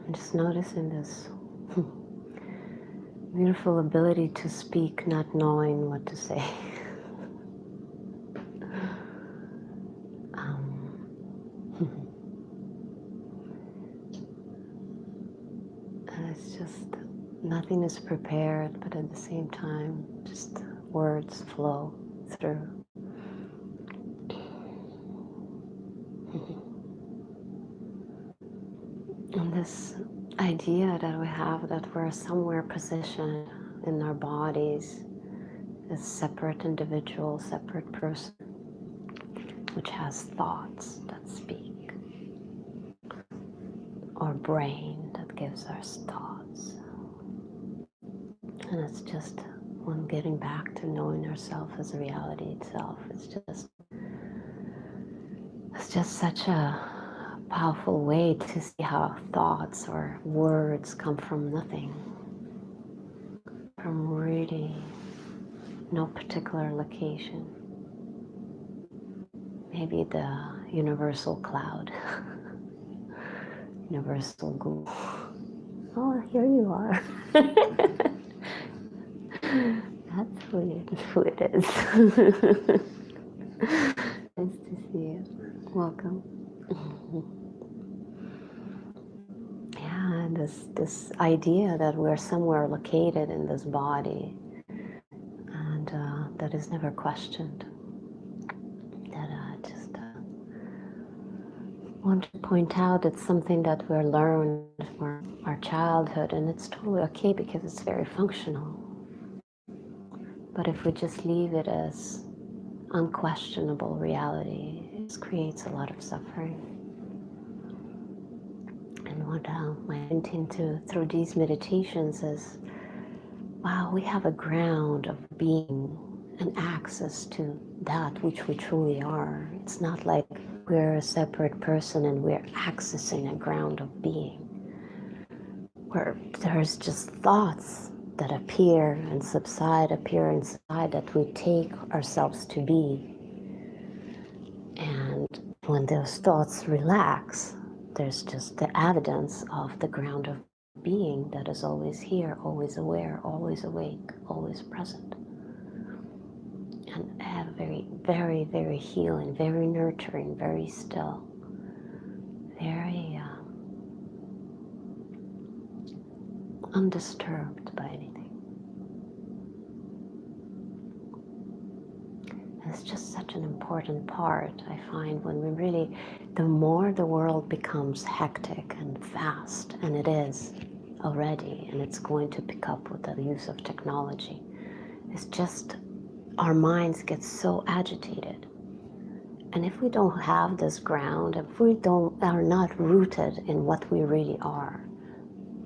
And just noticing this beautiful ability to speak, not knowing what to say. And it's just, nothing is prepared, but at the same time, just words flow through. And this idea that we have that we're somewhere positioned in our bodies as separate individual, separate person, which has thoughts that speak, or brain that gives us thoughts. And it's just when getting back to knowing ourselves as a reality itself, it's just such a powerful way to see how thoughts or words come from nothing, from really no particular location. Maybe the universal cloud, universal Google. Oh, here you are. That's who it is. Nice to see you. Welcome. Yeah, and this idea that we're somewhere located in this body, and that is never questioned. That just want to point out it's something that we're learned from our childhood, and it's totally okay because it's very functional. But if we just leave it as unquestionable reality, it just creates a lot of suffering. And what I'm into through these meditations is, wow, we have a ground of being and access to that which we truly are. It's not like we're a separate person and we're accessing a ground of being, where there's just thoughts that appear and subside, appear inside, that we take ourselves to be. And when those thoughts relax, there's just the evidence of the ground of being that is always here, always aware, always awake, always present. And very, very, very healing, very nurturing, very still, very undisturbed by anything. It's just such an important part, I find, when we really, the more the world becomes hectic and fast, and it is already, and it's going to pick up with the use of technology, it's just our minds get so agitated. And if we don't have this ground, if we are not rooted in what we really are,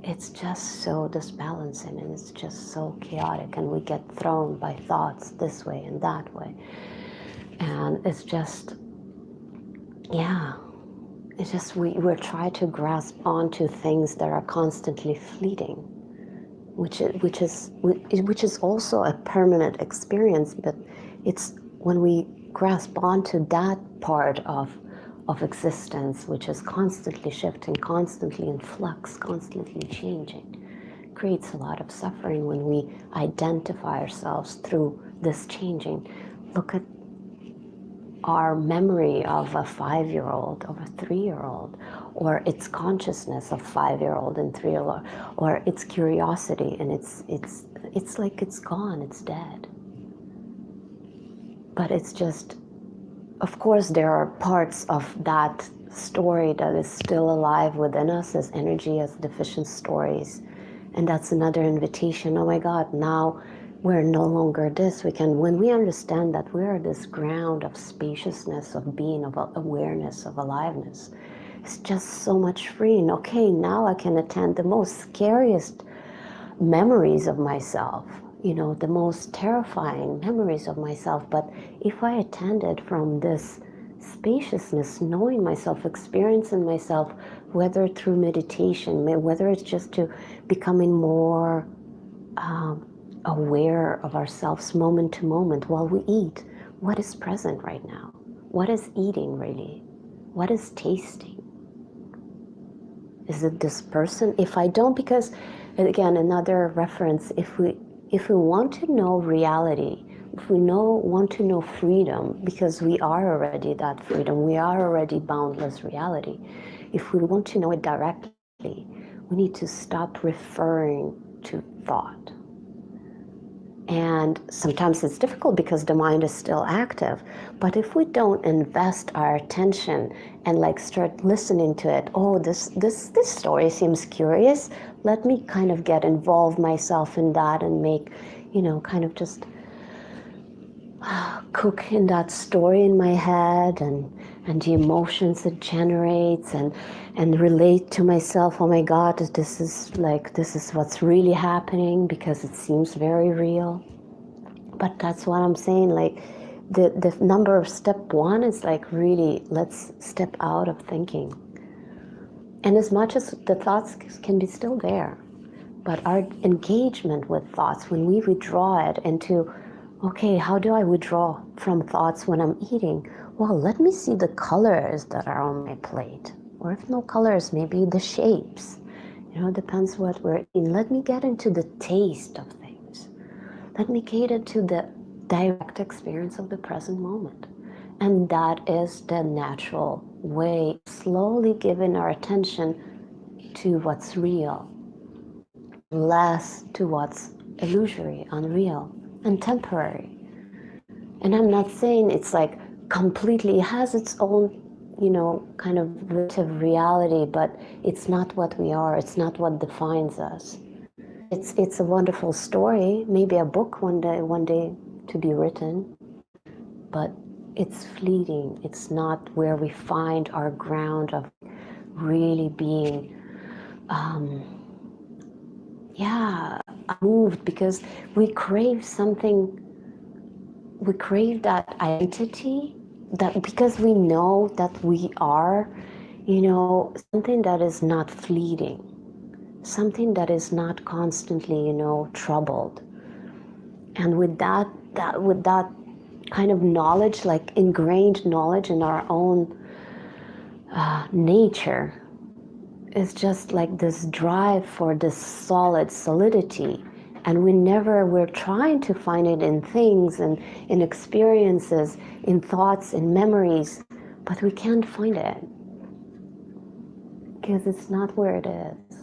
it's just so disbalancing, and it's just so chaotic, and we get thrown by thoughts this way and that way. And it's just, yeah, it's just we're trying to grasp onto things that are constantly fleeting, which is also a permanent experience. But it's when we grasp onto that part of existence, which is constantly shifting, constantly in flux, constantly changing, creates a lot of suffering when we identify ourselves through this changing. Look at our memory of a 5-year-old, of a 3-year-old, or its consciousness of 5-year-old and 3-year-old, or its curiosity, and it's like it's gone, it's dead. But it's just, of course, there are parts of that story that is still alive within us as energy, as deficient stories. And that's another invitation. Oh my God, now we're no longer this. When we understand that we're this ground of spaciousness, of being, of awareness, of aliveness, it's just so much freeing. Okay, now I can attend the most scariest memories of myself, the most terrifying memories of myself. But if I attended from this spaciousness, knowing myself, experiencing myself, whether through meditation, whether it's just to becoming more aware of ourselves moment to moment while we eat, what is present right now? What is eating really? What is tasting? Is it this person? If I don't, because again, another reference, if we want to know reality, if we want to know freedom, because we are already that freedom, we are already boundless reality. If we want to know it directly, we need to stop referring to thought. And sometimes it's difficult because the mind is still active. But if we don't invest our attention and like start listening to it, oh, this story seems curious. Let me kind of get involved myself in that and make, kind of just cook in that story in my head and the emotions it generates and relate to myself. Oh my God, this is what's really happening because it seems very real. But that's what I'm saying, like the number of step one is like really, let's step out of thinking. And as much as the thoughts can be still there, but our engagement with thoughts, when we withdraw it into, okay, how do I withdraw from thoughts when I'm eating? Well, let me see the colors that are on my plate. Or if no colors, maybe the shapes. It depends what we're eating. Let me get into the taste of things. Let me get into the direct experience of the present moment. And that is the natural way, slowly giving our attention to what's real, less to what's illusory, unreal, and temporary. And I'm not saying it's like completely, it has its own, kind of relative reality, but it's not what we are. It's not what defines us. It's a wonderful story, maybe a book one day to be written, but it's fleeting. It's not where we find our ground of really being, moved, because we crave something. We crave that identity, that because we know that we are, something that is not fleeting, something that is not constantly, troubled. And with that kind of knowledge, like ingrained knowledge in our own nature, is just like this drive for this solidity. And we're trying to find it in things and in experiences, in thoughts, in memories, but we can't find it because it's not where it is.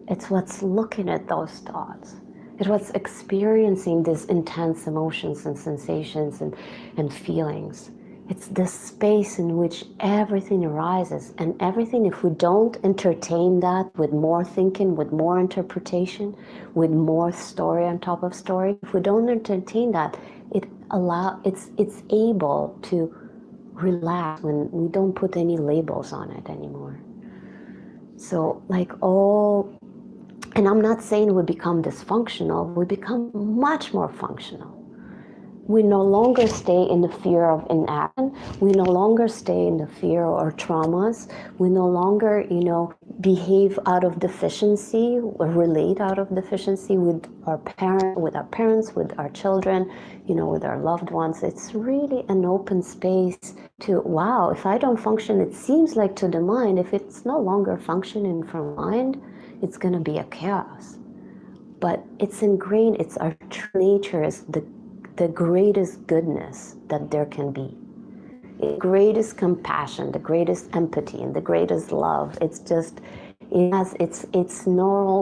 It's what's looking at those thoughts. It's what's experiencing these intense emotions and sensations and feelings. It's the space in which everything arises, and everything, if we don't entertain that with more thinking, with more interpretation, with more story on top of story, if we don't entertain that, it's able to relax when we don't put any labels on it anymore. So and I'm not saying we become dysfunctional, we become much more functional. We no longer stay in the fear of inaction. We no longer stay in the fear or traumas. We no longer, behave out of deficiency or relate out of deficiency with our parents, with our children, with our loved ones. It's really an open space to, wow, if I don't function, it seems like to the mind, if it's no longer functioning from mind, it's going to be a chaos. But it's ingrained, it's our true nature, is the greatest goodness that there can be. The greatest compassion, the greatest empathy, and the greatest love. It's just, it's no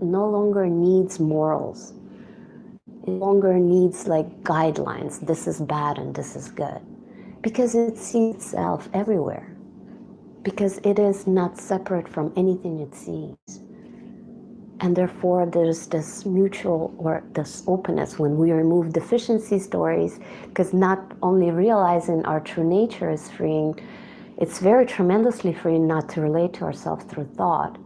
longer needs morals. It no longer needs like guidelines. This is bad and this is good. Because it sees itself everywhere. Because it is not separate from anything it sees. And therefore, there's this mutual, or this openness when we remove deficiency stories, because not only realizing our true nature is freeing, it's very tremendously freeing not to relate to ourselves through thought,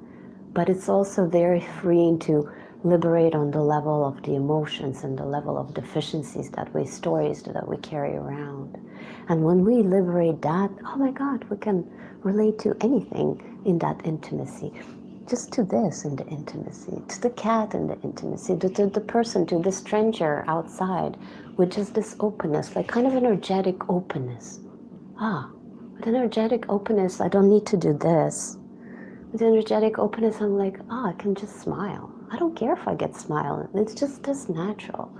but it's also very freeing to liberate on the level of the emotions and the level of deficiencies stories that we carry around. And when we liberate that, oh my God, we can relate to anything in that intimacy. Just to this in the intimacy, to the cat in the intimacy, to the person, to the stranger outside, with just this openness, like kind of energetic openness. With energetic openness, I don't need to do this. with energetic openness, I'm like, oh, I can just smile. I don't care if I get smile. It's just this natural.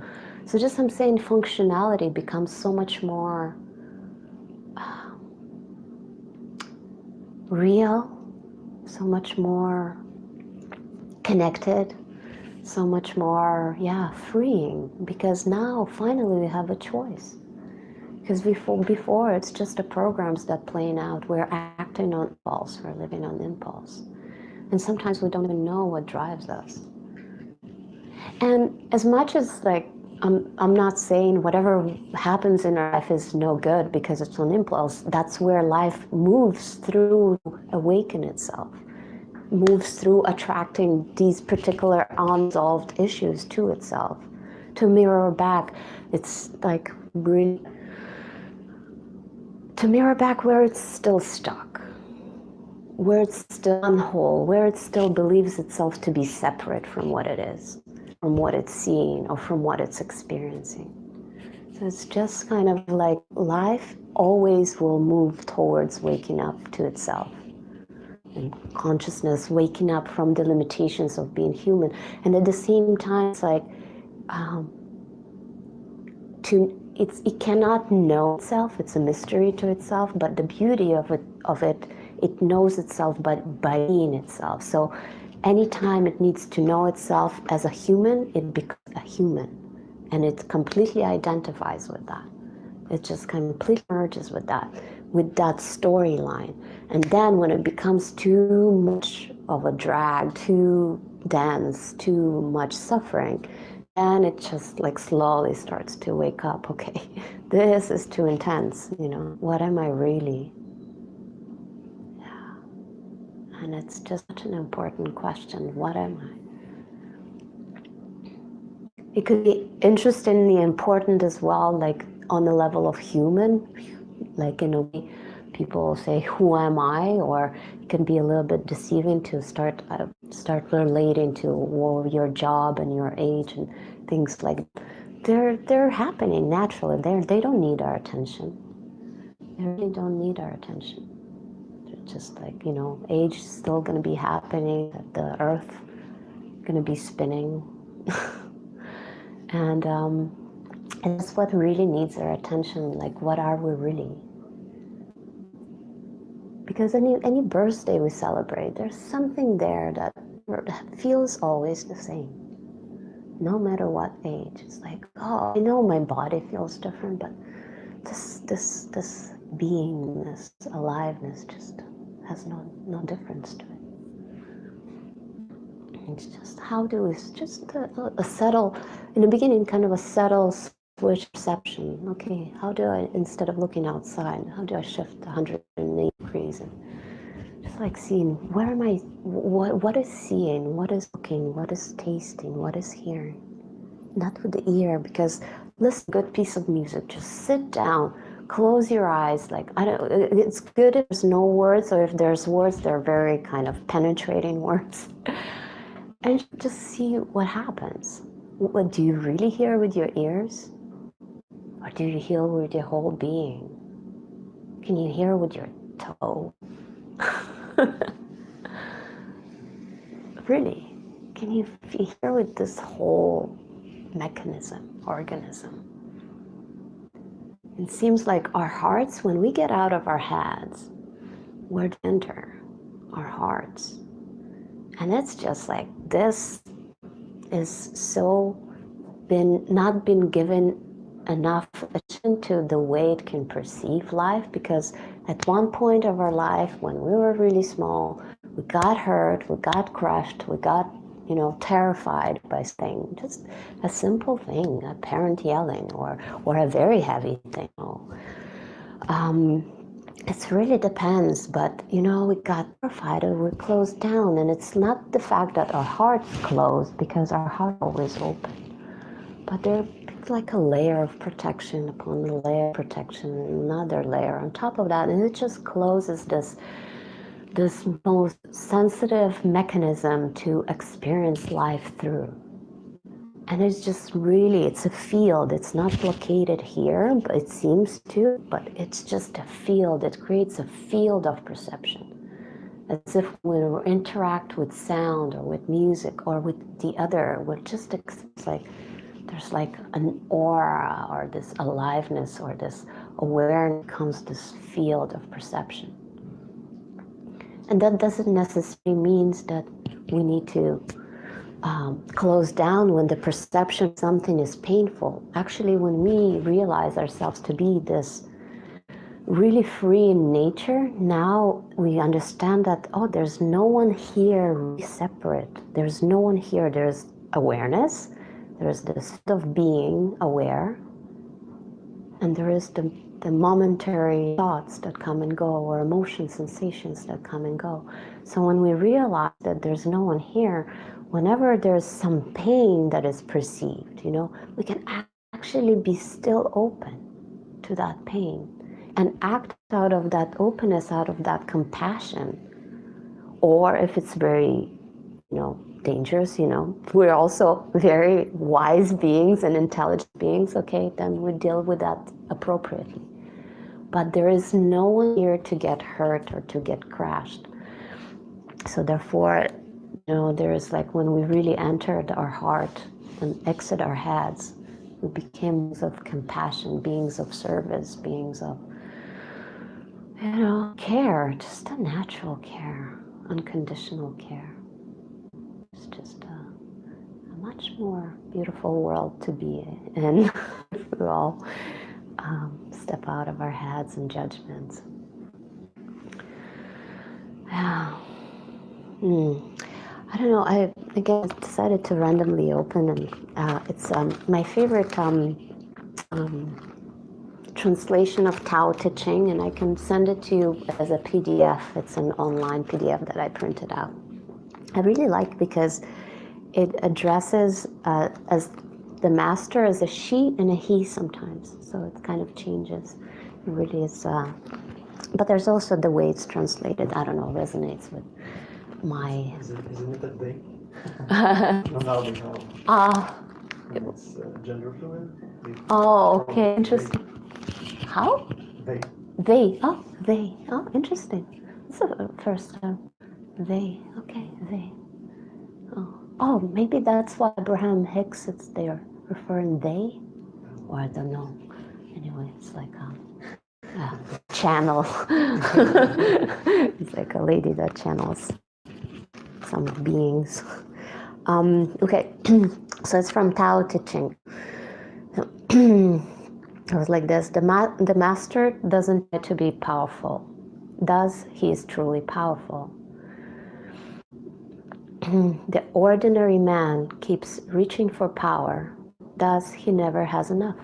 So just I'm saying functionality becomes so much more real, so much more connected, so much more, yeah, freeing. Because now finally we have a choice. Because before it's just the programs that playing out. We're acting on impulse. We're living on impulse. And sometimes we don't even know what drives us. And as much as like, I'm not saying whatever happens in our life is no good because it's an impulse. That's where life moves through awaken itself, moves through attracting these particular unsolved issues to itself, to mirror back. It's like really to mirror back where it's still stuck, where it's still unwhole, where it still believes itself to be separate from what it is, from what it's seeing, or from what it's experiencing. So it's just kind of like life always will move towards waking up to itself. And consciousness waking up from the limitations of being human. And at the same time, it's like, it cannot know itself. It's a mystery to itself. But the beauty of it knows itself by being itself. So anytime it needs to know itself as a human, it becomes a human, and it completely identifies with that. It just completely merges with that storyline. And then when it becomes too much of a drag, too dense, too much suffering, and it just like slowly starts to wake up. Okay, this is too intense, what am I really? Yeah. And it's just such an important question. What am I? It could be interestingly important as well, like on the level of human, like in a way people say, who am I? Or it can be a little bit deceiving to start relating to your job and your age and things like that. They're happening naturally. They don't need our attention. They really don't need our attention. They're just like, age is still going to be happening, the earth going to be spinning. And that's what really needs our attention. Like, what are we really? Because any birthday we celebrate, there's something there that feels always the same, no matter what age. It's like, oh, I know my body feels different, but this beingness, aliveness, just has no difference to it. It's just just a subtle, in the beginning, kind of a subtle switch perception. Okay, how do I, instead of looking outside, how do I shift 180 degrees and just like seeing, where am I, what is seeing, what is looking, what is tasting, what is hearing? Not with the ear, because listen to a good piece of music, just sit down, close your eyes. Like, it's good if there's no words, or if there's words, they're very kind of penetrating words. And just see what happens. What do you really hear with your ears? Or do you hear with your whole being? Can you hear with your toe? Really? Can you hear with this whole mechanism, organism? It seems like our hearts, when we get out of our heads, we're to enter our hearts. And it's just like, this is so not been given enough attention to the way it can perceive life, because at one point of our life, when we were really small, we got hurt, we got crushed, we got, terrified by something, just a simple thing, a parent yelling, or a very heavy thing. It really depends, but we got terrified or we closed down, and it's not the fact that our heart's closed, because our heart's always open, but there's like a layer of protection upon a layer of protection, and another layer on top of that, and it just closes this most sensitive mechanism to experience life through. And it's just really, it's a field. It's not located here, but it seems to, but it's just a field. It creates a field of perception. As if when we interact with sound or with music or with the other, we're just, it's like there's like an aura or this aliveness or this awareness comes this field of perception. And that doesn't necessarily mean that we need to close down when the perception of something is painful. Actually, when we realize ourselves to be this really free in nature, now we understand that, oh, there's no one here really separate. There's no one here. There's awareness. There's this state of being aware. And there is the momentary thoughts that come and go, or emotions, sensations that come and go. So when we realize that there's no one here, whenever there's some pain that is perceived, we can actually be still open to that pain and act out of that openness, out of that compassion. Or if it's very, dangerous, we're also very wise beings and intelligent beings, okay, then we deal with that appropriately. But there is no one here to get hurt or to get crashed. So therefore, there is like when we really entered our heart and exit our heads, we became beings of compassion, beings of service, beings of, care, just a natural care, unconditional care. It's just a much more beautiful world to be in if we all step out of our heads and judgments. Yeah. I don't know, I again decided to randomly open, and it's my favorite translation of Tao Te Ching, and I can send it to you as a PDF. It's an online PDF that I printed out. I really like because it addresses as the master as a she and a he sometimes, so it kind of changes. It really is, but there's also the way it's translated, I don't know, resonates with my... Isn't it a they? No. It's gender fluid. Oh, okay, interesting. How? They. They. Oh, they. Oh, interesting. It's the first time. They. Okay, they. Oh, maybe that's why Abraham Hicks, it's there, referring they, or I don't know. Anyway, it's like a channel. It's like a lady that channels some beings. Okay, so it's from Tao Te Ching. It was like this: the master doesn't try to be powerful, thus he is truly powerful. The ordinary man keeps reaching for power, thus he never has enough.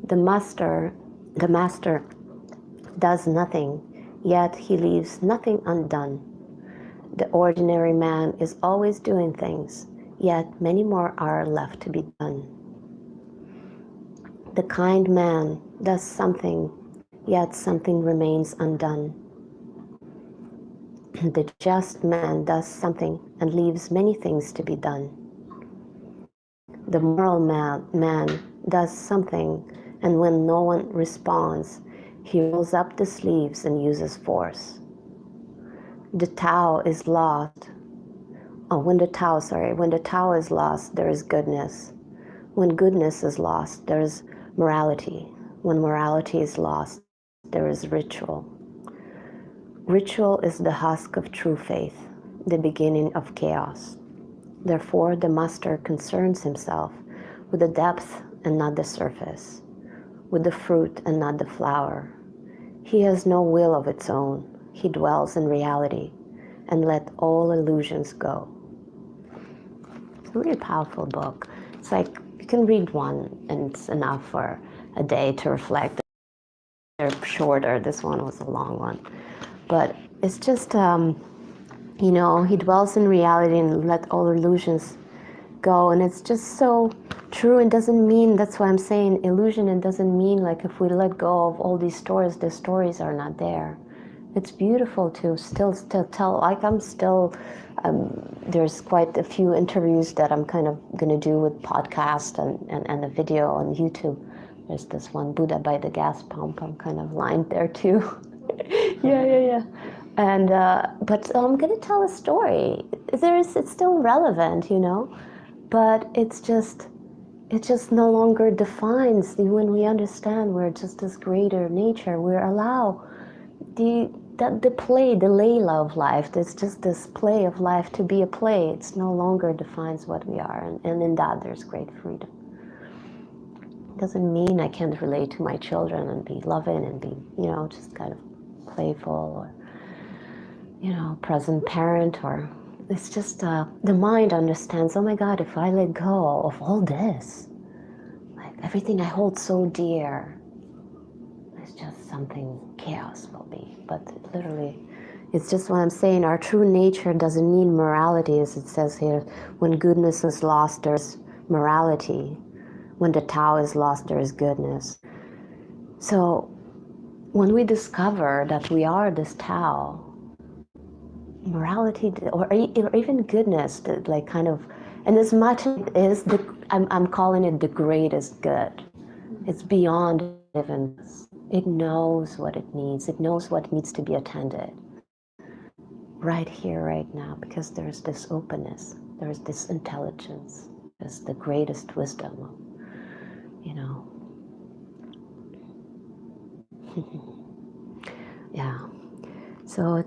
The master does nothing, yet he leaves nothing undone. The ordinary man is always doing things, yet many more are left to be done. The kind man does something, yet something remains undone. The just man does something and leaves many things to be done. The moral man does something, and when no one responds, he rolls up the sleeves and uses force. The Tao is lost. When the Tao is lost, there is goodness. When goodness is lost, there is morality. When morality is lost, there is ritual. Ritual is the husk of true faith, the beginning of chaos. Therefore, the master concerns himself with the depth and not the surface, with the fruit and not the flower. He has no will of its own. He dwells in reality and let all illusions go. It's a really powerful book. It's like you can read one and it's enough for a day to reflect. They're shorter. This one was a long one. But it's just, he dwells in reality and let all illusions go. And it's just so true. It doesn't mean, that's why I'm saying illusion. It doesn't mean like if we let go of all these stories, the stories are not there. It's beautiful to still tell, like I'm still, there's quite a few interviews that I'm kind of going to do with podcast and a video on YouTube. There's this one, Buddha by the gas pump. I'm kind of lined there too. Yeah. And but I'm going to tell a story. It's still relevant, but it just no longer defines. When we understand we're just this greater nature, we allow the play, the layla of life. There's just this play of life to be a play. It's no longer defines what we are, and in that there's great freedom. Doesn't mean I can't relate to my children and be loving and be, just kind of playful, or, present parent, or it's just the mind understands, oh my God, if I let go of all this, like everything I hold so dear, it's just something chaos will be. But literally, it's just what I'm saying. Our true nature doesn't need morality, as it says here. When goodness is lost, there's morality. When the Tao is lost, there is goodness. So when we discover that we are this Tao, morality, or even goodness, like kind of, and as much as it is, I'm calling it the greatest good. It's beyond even this. It knows what it needs. It knows what needs to be attended right here, right now, because there's this openness, there's this intelligence, there's the greatest wisdom, yeah. So